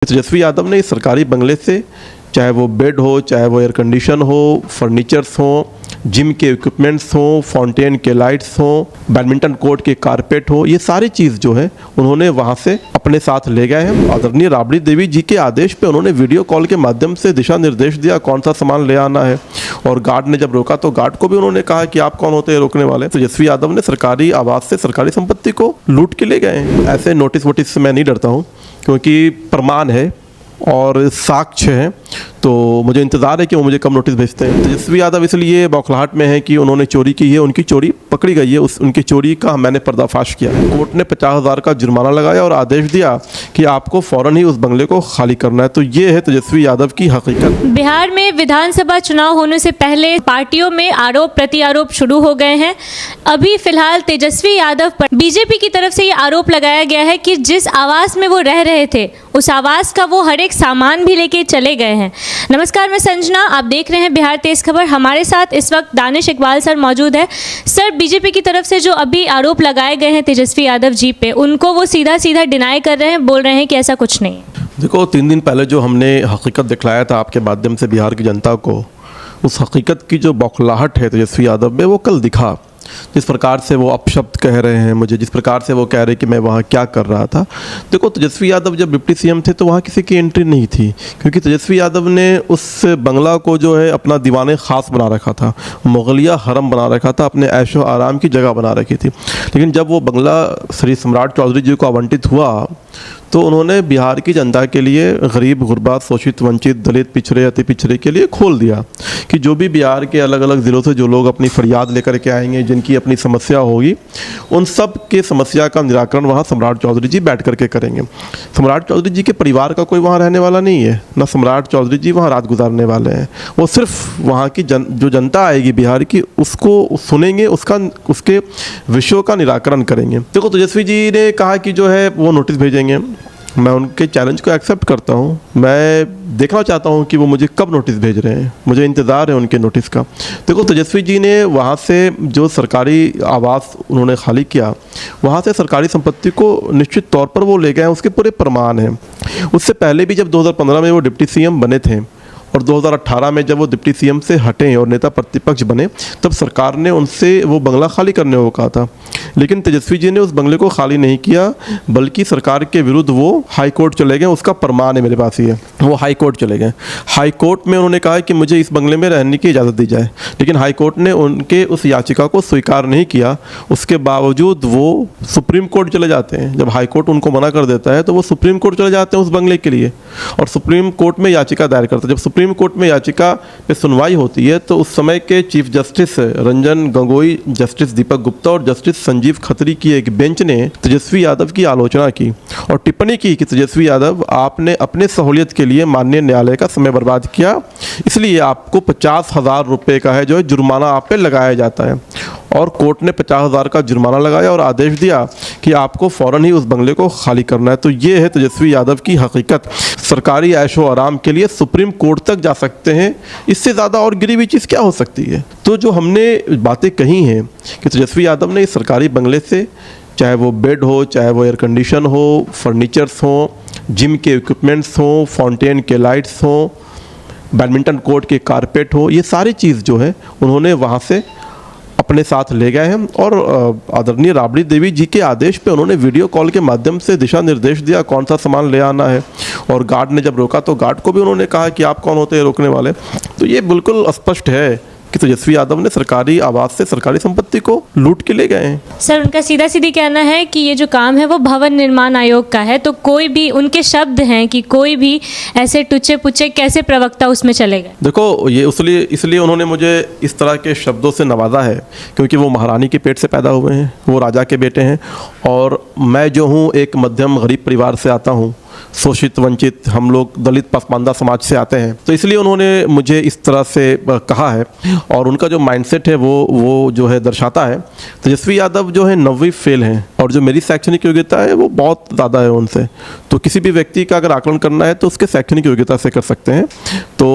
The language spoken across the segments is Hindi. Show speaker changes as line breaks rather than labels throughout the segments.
तेजस्वी यादव ने इस सरकारी बंगले से, चाहे वो बेड हो, चाहे वो एयर कंडीशन हो, फर्नीचर्स हो, जिम के इक्विपमेंट्स हो, फाउंटेन के लाइट्स हो, बैडमिंटन कोर्ट के कारपेट हो, ये सारी चीज़ जो है उन्होंने वहाँ से अपने साथ ले गए हैं। आदरणीय राबड़ी देवी जी के आदेश पे उन्होंने वीडियो कॉल के माध्यम से दिशा निर्देश दिया कौन सा सामान ले आना है, और गार्ड ने जब रोका तो गार्ड को भी उन्होंने कहा कि आप कौन होते हैं रोकने वाले। तेजस्वी यादव ने सरकारी आवास से सरकारी संपत्ति को लूट के ले गए हैं। ऐसे नोटिस वोटिस से मैं नहीं डरता हूँ, क्योंकि प्रमाण है और साक्ष्य है, तो मुझे इंतज़ार है कि वो मुझे कब नोटिस भेजते हैं। तेजस्वी यादव इसलिए बौखलाहट में है कि उन्होंने चोरी की है, उनकी चोरी पकड़ी गई है, उनकी चोरी का मैंने पर्दाफाश किया है। कोर्ट ने 50,000 का जुर्माना लगाया और आदेश दिया कि आपको फ़ौरन ही उस बंगले को खाली करना है। तो ये है तेजस्वी यादव की हकीकत।
बिहार में विधानसभा चुनाव होने से पहले पार्टियों में आरोप प्रत्यारोप शुरू हो गए हैं। अभी फिलहाल तेजस्वी यादव पर बीजेपी की तरफ से ये आरोप लगाया गया है कि जिस आवास में वो रह रहे थे उस आवास का वो हर एक सामान भी लेके चले गए हैं। नमस्कार, मैं संजना, आप देख रहे हैं बिहार तेज खबर। हमारे साथ इस वक्त दानिश इकबाल सर मौजूद है। सर, बीजेपी की तरफ से जो अभी आरोप लगाए गए हैं तेजस्वी यादव जी पे, उनको वो सीधा सीधा डिनाई कर रहे हैं, बोल रहे हैं कि ऐसा कुछ नहीं है।
देखो, 3 दिन पहले जो हमने हकीकत दिखलाया था आपके माध्यम से बिहार की जनता को, उस हकीकत की जो बौखलाहट है तेजस्वी यादव में, वो कल दिखा। जिस प्रकार से वो अपशब्द कह रहे हैं मुझे, जिस प्रकार से वो कह रहे कि मैं वहाँ क्या कर रहा था। देखो, तेजस्वी यादव जब डिप्टी सीएम थे तो वहाँ किसी की एंट्री नहीं थी, क्योंकि तेजस्वी यादव ने उस बंगला को जो है अपना दीवाने ख़ास बना रखा था, मुगलिया हरम बना रखा था, अपने ऐशो आराम की जगह बना रखी थी। लेकिन जब वो बंगला श्री सम्राट चौधरी जी को आवंटित हुआ तो उन्होंने बिहार की जनता के लिए, गरीब, गुरबा, शोषित, वंचित, दलित, पिछड़े, अति पिछड़े के लिए खोल दिया कि जो भी बिहार के अलग अलग ज़िलों से जो लोग अपनी फरियाद लेकर के आएंगे, जिनकी अपनी समस्या होगी, उन सब के समस्या का निराकरण वहाँ सम्राट चौधरी जी बैठ करके करेंगे। सम्राट चौधरी जी के परिवार का कोई वहाँ रहने वाला नहीं है, ना सम्राट चौधरी जी वहाँ रात गुजारने वाले हैं। वो सिर्फ वहाँ की जो जनता आएगी बिहार की, उसको सुनेंगे, उसके विषयों का निराकरण करेंगे। देखो, तेजस्वी जी ने कहा कि जो है वो नोटिस भेजेंगे। मैं उनके चैलेंज को एक्सेप्ट करता हूँ। मैं देखना चाहता हूँ कि वो मुझे कब नोटिस भेज रहे हैं, मुझे इंतज़ार है उनके नोटिस का। देखो, तेजस्वी जी ने वहाँ से जो सरकारी आवास उन्होंने खाली किया, वहाँ से सरकारी संपत्ति को निश्चित तौर पर वो ले गए हैं, उसके पूरे प्रमाण हैं। उससे पहले भी जब 2015 में वो डिप्टी सीएम बने थे और 2018 में जब वो डिप्टी सीएम से हटे और नेता प्रतिपक्ष बने, तब सरकार ने उनसे वो बंगला खाली करने को कहा था। लेकिन तेजस्वी जी ने उस बंगले को खाली नहीं किया, बल्कि सरकार के विरुद्ध वो हाई कोर्ट चले गए। उसका प्रमाण है मेरे पास ही है। वो हाई कोर्ट चले गए। हाई कोर्ट में उन्होंने कहा कि मुझे इस बंगले में रहने की इजाज़त दी जाए, लेकिन हाई कोर्ट ने उनके उस याचिका को स्वीकार नहीं किया। उसके बावजूद वो सुप्रीम कोर्ट चले जाते हैं। जब हाई कोर्ट उनको मना कर देता है तो वो सुप्रीम कोर्ट चले जाते हैं उस बंगले के लिए, और सुप्रीम कोर्ट में याचिका दायर करते हैं। जब सुप्रीम कोर्ट में याचिका पे सुनवाई होती है तो उस समय के chief justice Ranjan Gogoi, justice Deepak Gupta और जस्टिस संजीव खत्री की एक बेंच ने तेजस्वी यादव की आलोचना की और टिप्पणी की कि तेजस्वी यादव, आपने अपने सहूलियत के लिए माननीय न्यायालय का समय बर्बाद किया, इसलिए आपको 50,000 रुपये का है जो है जुर्माना आप पे लगाया जाता है। और कोर्ट ने 50,000 का जुर्माना लगाया और आदेश दिया कि आपको फ़ौरन ही उस बंगले को खाली करना है। तो ये है तेजस्वी यादव की हकीकत। सरकारी ऐशो आराम के लिए सुप्रीम कोर्ट तक जा सकते हैं, इससे ज़्यादा और गिरी हुई चीज़ क्या हो सकती है। तो जो हमने बातें कही हैं कि तेजस्वी यादव ने इस सरकारी बंगले से, चाहे वो बेड हो, चाहे वो एयर कंडीशन हो, फर्नीचर्स हो, जिम के इक्विपमेंट्स हो, फाउंटेन के लाइट्स हो, बैडमिंटन कोर्ट के कारपेट हो, ये सारी चीज़ जो है उन्होंने वहाँ से अपने साथ ले गए हैं। और आदरणीय राबड़ी देवी जी के आदेश पे उन्होंने वीडियो कॉल के माध्यम से दिशा निर्देश दिया कौन सा सामान ले आना है, और गार्ड ने जब रोका तो गार्ड को भी उन्होंने कहा कि आप कौन होते हैं रोकने वाले। तो ये बिल्कुल स्पष्ट है कि तेजस्वी यादव ने सरकारी आवास से सरकारी संपत्ति को लूट के ले गए हैं।
सर, उनका सीधा सीधी कहना है कि ये जो काम है वो भवन निर्माण आयोग का है, तो कोई भी, उनके शब्द हैं कि कोई भी ऐसे टुच्चे पुच्चे कैसे प्रवक्ता उसमें चले गए।
देखो, ये इसलिए उन्होंने मुझे इस तरह के शब्दों से नवाजा है क्योंकि वो महारानी के पेट से पैदा हुए हैं, वो राजा के बेटे हैं, और मैं जो हूँ एक मध्यम गरीब परिवार से आता हूँ, शोषित, वंचित, हम लोग दलित पसमानदा समाज से आते हैं। तो इसलिए उन्होंने मुझे इस तरह से कहा है, और उनका जो माइंडसेट है वो जो है दर्शाता है। तेजस्वी यादव जो है 9वीं फेल हैं, और जो मेरी शैक्षणिक योग्यता है वो बहुत ज़्यादा है उनसे। तो किसी भी व्यक्ति का अगर आकलन करना है तो उसके शैक्षणिक योग्यता से कर सकते हैं। तो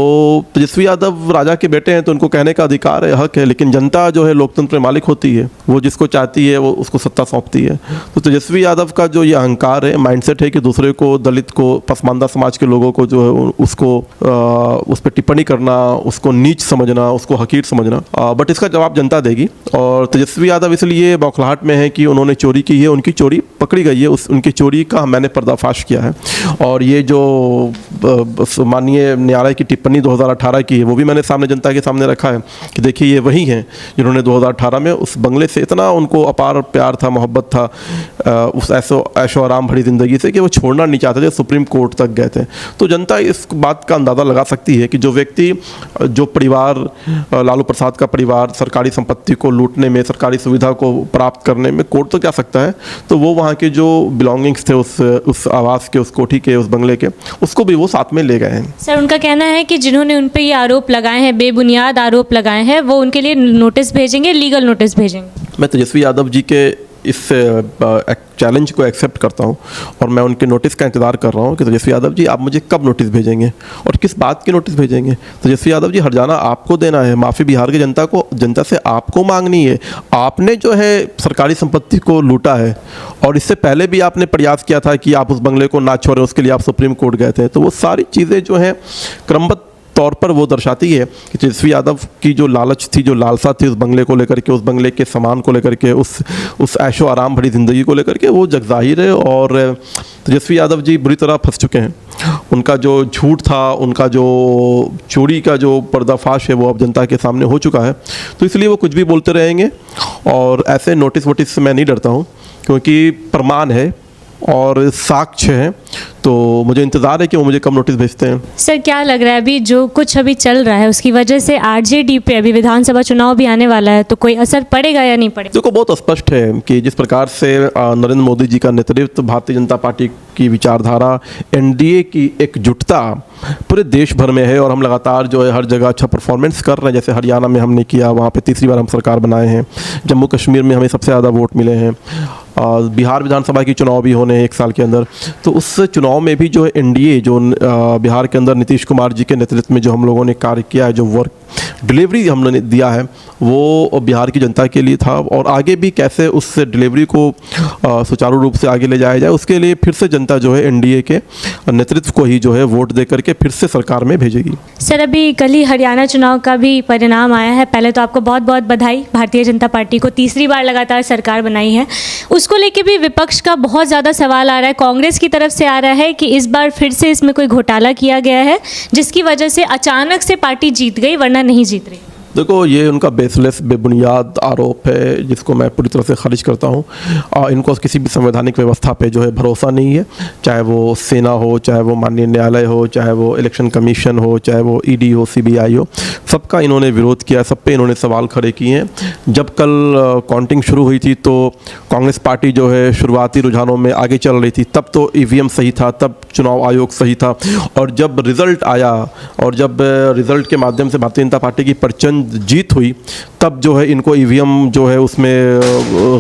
तेजस्वी यादव राजा के बेटे हैं तो उनको कहने का अधिकार है, हक है, लेकिन जनता जो है लोकतंत्र में मालिक होती है, वो जिसको चाहती है वो उसको सत्ता सौंपती है। तो तेजस्वी यादव का जो ये अहंकार है, माइंडसेट है कि दूसरे को, दलित को, पसमानदा समाज के लोगों को जो है उसको उस पर टिप्पणी करना, उसको नीच समझना, उसको हकीर समझना, बट इसका जवाब जनता देगी। और तेजस्वी यादव इसलिए बौखलाहट में है कि उन्होंने चोरी की है, उनकी चोरी पकड़ी गई है, उनकी चोरी का मैंने पर्दाफाश किया है। और ये जो माननीय न्यायालय की टिप्पणी 2018 की है वो भी मैंने सामने जनता के सामने रखा है कि देखिए ये वही हैं जिन्होंने 2018 में उस बंगले से इतना उनको अपार प्यार था, मोहब्बत था, उस ऐशो आराम भरी ज़िंदगी से कि वो छोड़ना नहीं चाहते थे, सुप्रीम कोर्ट तक गए थे। तो जनता इस बात का अंदाज़ा लगा सकती है कि जो व्यक्ति, जो परिवार, लालू प्रसाद का परिवार सरकारी संपत्ति को लूटने में, सरकारी सुविधा को प्राप्त करने में कोर्ट तक जा सकता है, तो वो वहाँ के जो बिलोंगिंग्स थे उस आवास के, उस कोठी के, उस बंगले के, उसको भी वो साथ में ले गए हैं।
सर, उनका कहना है कि जिन्होंने उन पर ये आरोप लगाए हैं, बेबुनियाद आरोप लगाए हैं, वो उनके लिए नोटिस भेजेंगे, लीगल नोटिस भेजेंगे।
मैं तेजस्वी यादव जी के इस चैलेंज को एक्सेप्ट करता हूं और मैं उनके नोटिस का इंतज़ार कर रहा हूं कि तेजस्वी यादव जी आप मुझे कब नोटिस भेजेंगे और किस बात की नोटिस भेजेंगे। तेजस्वी यादव जी, हर्जाना आपको देना है, माफ़ी बिहार की जनता से आपको मांगनी है। आपने जो है सरकारी संपत्ति को लूटा है और इससे पहले भी आपने प्रयास किया था कि आप उस बंगले को ना छोड़ें, उसके लिए आप सुप्रीम कोर्ट गए थे। तो वो सारी चीज़ें जो हैं क्रमबद्ध तौर पर वो दर्शाती है कि तेजस्वी यादव की जो लालच थी, जो लालसा थी उस बंगले को लेकर के, उस बंगले के सामान को लेकर के, उस ऐशो आराम भरी ज़िंदगी को लेकर के, वो जगज़ाहिर है। और तेजस्वी यादव जी बुरी तरह फंस चुके हैं। उनका जो झूठ था, उनका जो चोरी का जो पर्दाफाश है वो अब जनता के सामने हो चुका है। तो इसलिए वो कुछ भी बोलते रहेंगे और ऐसे नोटिस वोटिस से मैं नहीं डरता हूँ, क्योंकि प्रमाण है और साक्ष्य है। तो मुझे इंतज़ार है कि वो मुझे कब नोटिस भेजते हैं।
सर, क्या लग रहा है अभी जो कुछ अभी चल रहा है उसकी वजह से आरजेडी पे, अभी विधानसभा चुनाव भी आने वाला है, तो कोई असर पड़ेगा या नहीं पड़ेगा?
देखो, बहुत स्पष्ट है कि जिस प्रकार से नरेंद्र मोदी जी का नेतृत्व, भारतीय जनता पार्टी की विचारधारा, एनडीए की एकजुटता पूरे देश भर में है और हम लगातार जो है हर जगह अच्छा परफॉर्मेंस कर रहे हैं। जैसे हरियाणा में हमने किया, वहाँ पे तीसरी बार हम सरकार बनाए हैं। जम्मू कश्मीर में हमें सबसे ज़्यादा वोट मिले हैं। बिहार विधानसभा की चुनाव भी होने हैं 1 साल के अंदर। तो उस चुनाव में भी जो है एनडीए, जो बिहार के अंदर नीतीश कुमार जी के नेतृत्व में जो हम लोगों ने कार्य किया है, जो वर्क डिलीवरी हमने दिया है, वो बिहार की जनता के लिए था। और आगे भी कैसे उस डिलीवरी को सुचारू रूप से आगे ले जाया जाए, उसके लिए फिर से जनता जो है एनडीए के नेतृत्व को ही जो है वोट दे करके फिर से सरकार में भेजेगी।
सर, अभी कल ही हरियाणा चुनाव का भी परिणाम आया है। पहले तो आपको बहुत बहुत बधाई, भारतीय जनता पार्टी को तीसरी बार लगातार सरकार बनाई है। उसको लेके भी विपक्ष का बहुत ज़्यादा सवाल आ रहा है, कांग्रेस की तरफ से आ रहा है कि इस बार फिर से इसमें कोई घोटाला किया गया है जिसकी वजह से अचानक से पार्टी जीत गई, वरना नहीं जीत रही।
देखो, ये उनका बेसलेस, बेबुनियाद आरोप है जिसको मैं पूरी तरह से खारिज करता हूँ। इनको किसी भी संवैधानिक व्यवस्था पे जो है भरोसा नहीं है, चाहे वो सेना हो, चाहे वो माननीय न्यायालय हो, चाहे वो इलेक्शन कमीशन हो, चाहे वो ईडी हो, सीबीआई हो, सबका इन्होंने विरोध किया, सब पे इन्होंने सवाल खड़े किए हैं। जब कल काउंटिंग शुरू हुई थी तो कांग्रेस पार्टी जो है शुरुआती रुझानों में आगे चल रही थी, तब तो ईवीएम सही था, तब चुनाव आयोग सही था। और जब रिज़ल्ट आया और जब रिज़ल्ट के माध्यम से भारतीय जनता पार्टी की प्रचंड जीत हुई, तब जो है इनको ईवीएम जो है उसमें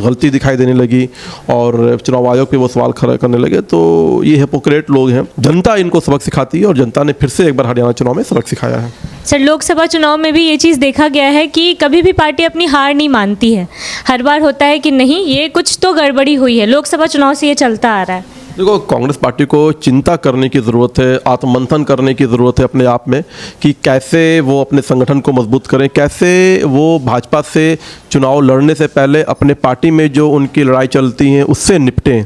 गलती दिखाई देने लगी और चुनाव आयोग पे वो सवाल खड़ा करने लगे। तो ये हिपोक्रेट लोग हैं। जनता इनको सबक सिखाती है और जनता ने फिर से एक बार हरियाणा चुनाव में सबक सिखाया है।
सर, लोकसभा चुनाव में भी ये चीज़ देखा गया है कि कभी भी पार्टी अपनी हार नहीं मानती है। हर बार होता है कि नहीं, ये कुछ तो गड़बड़ी हुई है। लोकसभा चुनाव से ये चलता आ रहा है।
देखो, कांग्रेस पार्टी को चिंता करने की ज़रूरत है, आत्ममंथन करने की ज़रूरत है अपने आप में कि कैसे वो अपने संगठन को मजबूत करें, कैसे वो भाजपा से चुनाव लड़ने से पहले अपने पार्टी में जो उनकी लड़ाई चलती हैं उससे निपटें।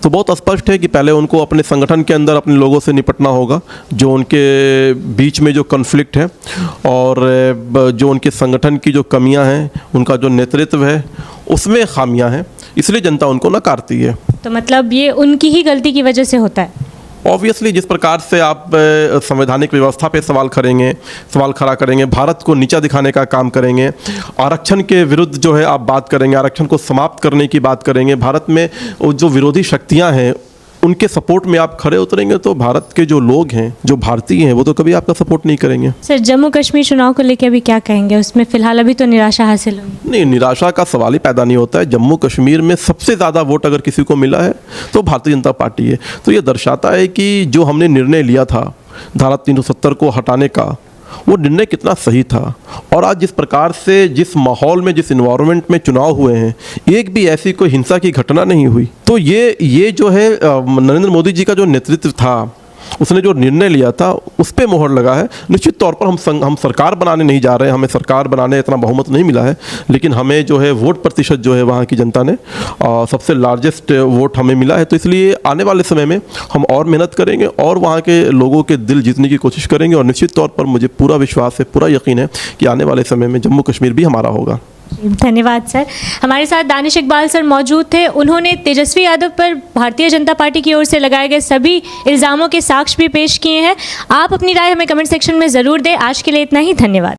तो बहुत स्पष्ट है कि पहले उनको अपने संगठन के अंदर अपने लोगों से निपटना होगा, जो उनके बीच में जो कॉन्फ्लिक्ट है और जो उनके संगठन की जो कमियां हैं, उनका जो नेतृत्व है उसमें खामियां हैं, इसलिए जनता उनको नकारती है।
तो मतलब ये उनकी ही गलती की वजह से होता है।
ऑब्वियसली जिस प्रकार से आप संवैधानिक व्यवस्था पे सवाल खड़ा करेंगे, भारत को नीचा दिखाने का काम करेंगे, आरक्षण के विरुद्ध जो है आप बात करेंगे, आरक्षण को समाप्त करने की बात करेंगे, भारत में जो विरोधी शक्तियां हैं उनके सपोर्ट में आप खड़े उतरेंगे तो भारत के जो लोग हैं, जो भारतीय हैं, वो तो कभी आपका सपोर्ट नहीं करेंगे।
सर, जम्मू कश्मीर चुनाव को लेकर अभी क्या कहेंगे? उसमें फिलहाल अभी तो निराशा हासिल हुई।
नहीं, निराशा का सवाल ही पैदा नहीं होता है। जम्मू कश्मीर में सबसे ज़्यादा वोट अगर किसी को मिला है तो भारतीय जनता पार्टी है। तो ये दर्शाता है कि जो हमने निर्णय लिया था धारा 370 को हटाने का, वो निर्णय कितना सही था। और आज जिस प्रकार से, जिस माहौल में, जिस इन्वायरमेंट में चुनाव हुए हैं, एक भी ऐसी कोई हिंसा की घटना नहीं हुई। तो ये जो है नरेंद्र मोदी जी का जो नेतृत्व था, उसने जो निर्णय लिया था, उस पे मोहर लगा है। निश्चित तौर पर हम सरकार बनाने नहीं जा रहे हैं, हमें सरकार बनाने इतना बहुमत नहीं मिला है, लेकिन हमें जो है वोट प्रतिशत जो है वहाँ की जनता ने सबसे लार्जेस्ट वोट हमें मिला है। तो इसलिए आने वाले समय में हम और मेहनत करेंगे और वहाँ के लोगों के दिल जीतने की कोशिश करेंगे। और निश्चित तौर पर मुझे पूरा विश्वास है, पूरा यकीन है कि आने वाले समय में जम्मू कश्मीर भी हमारा होगा।
धन्यवाद सर। हमारे साथ दानिश इकबाल सर मौजूद थे। उन्होंने तेजस्वी यादव पर भारतीय जनता पार्टी की ओर से लगाए गए सभी इल्ज़ामों के साक्ष्य भी पेश किए हैं। आप अपनी राय हमें कमेंट सेक्शन में ज़रूर दें। आज के लिए इतना ही, धन्यवाद।